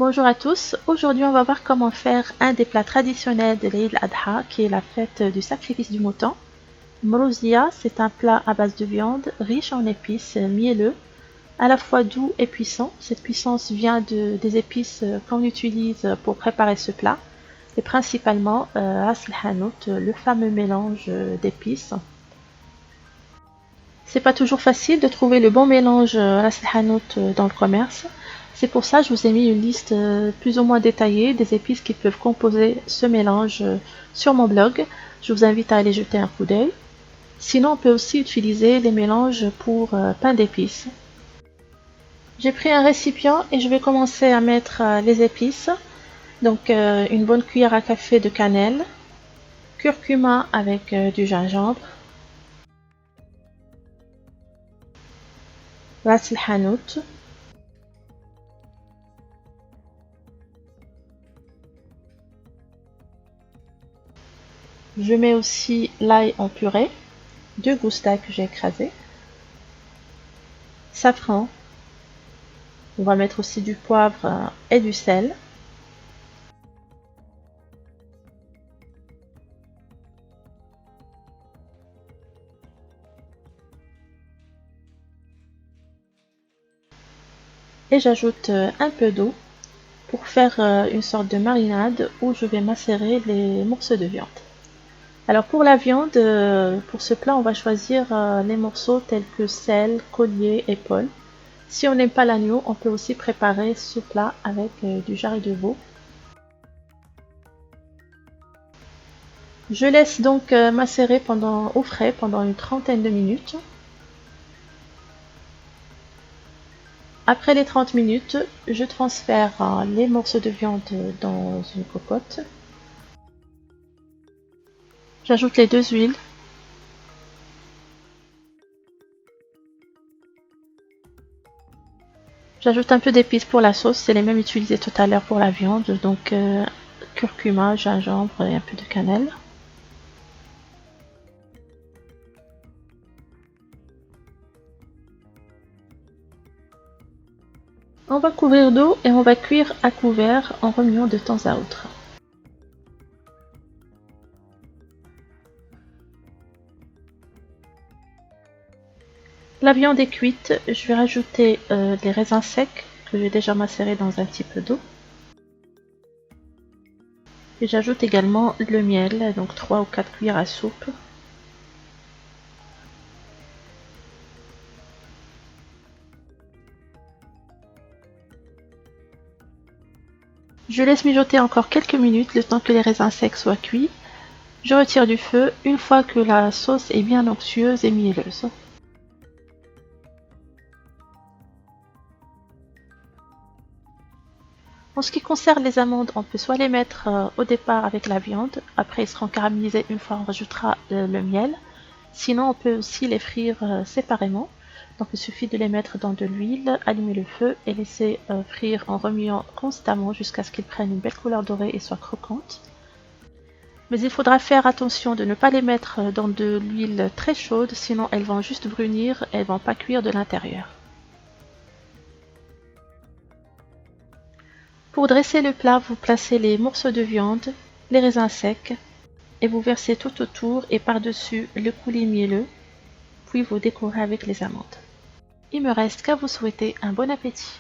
Bonjour à tous, aujourd'hui on va voir comment faire un des plats traditionnels de l'Eid al-Adha qui est la fête du sacrifice du mouton. Mrouziya, c'est un plat à base de viande, riche en épices mielleux, à la fois doux et puissant. Cette puissance vient des épices qu'on utilise pour préparer ce plat et principalement ras el-hanout, le fameux mélange d'épices. C'est pas toujours facile de trouver le bon mélange ras el-hanout dans le commerce. C'est pour ça que je vous ai mis une liste plus ou moins détaillée des épices qui peuvent composer ce mélange sur mon blog. Je vous invite à aller jeter un coup d'œil. Sinon, on peut aussi utiliser les mélanges pour pain d'épices. J'ai pris un récipient et je vais commencer à mettre les épices. Donc une bonne cuillère à café de cannelle, curcuma avec du gingembre, ras el-hanout, je mets aussi l'ail en purée, 2 gousses d'ail que j'ai écrasé, safran, on va mettre aussi du poivre et du sel, et j'ajoute un peu d'eau pour faire une sorte de marinade où je vais macérer les morceaux de viande. Alors pour la viande, pour ce plat, on va choisir les morceaux tels que sel, collier, épaule. Si on n'aime pas l'agneau, on peut aussi préparer ce plat avec du jarret de veau. Je laisse donc macérer au frais pendant une trentaine de minutes. Après les 30 minutes, je transfère les morceaux de viande dans une cocotte. J'ajoute les 2 huiles. J'ajoute un peu d'épices pour la sauce, c'est les mêmes utilisées tout à l'heure pour la viande, donc curcuma, gingembre et un peu de cannelle. On va couvrir d'eau et on va cuire à couvert en remuant de temps à autre. La viande est cuite, je vais rajouter les raisins secs que j'ai déjà macérés dans un petit peu d'eau. Et j'ajoute également le miel, donc 3 ou 4 cuillères à soupe. Je laisse mijoter encore quelques minutes le temps que les raisins secs soient cuits. Je retire du feu une fois que la sauce est bien onctueuse et mielleuse. En ce qui concerne les amandes, on peut soit les mettre au départ avec la viande, après ils seront caramélisés une fois on rajoutera le miel. Sinon on peut aussi les frire séparément. Donc il suffit de les mettre dans de l'huile, allumer le feu et laisser frire en remuant constamment jusqu'à ce qu'ils prennent une belle couleur dorée et soient croquantes. Mais il faudra faire attention de ne pas les mettre dans de l'huile très chaude, sinon elles vont juste brunir et elles vont pas cuire de l'intérieur. Pour dresser le plat, vous placez les morceaux de viande, les raisins secs et vous versez tout autour et par-dessus le coulis mielleux, puis vous décorez avec les amandes. Il me reste qu'à vous souhaiter un bon appétit.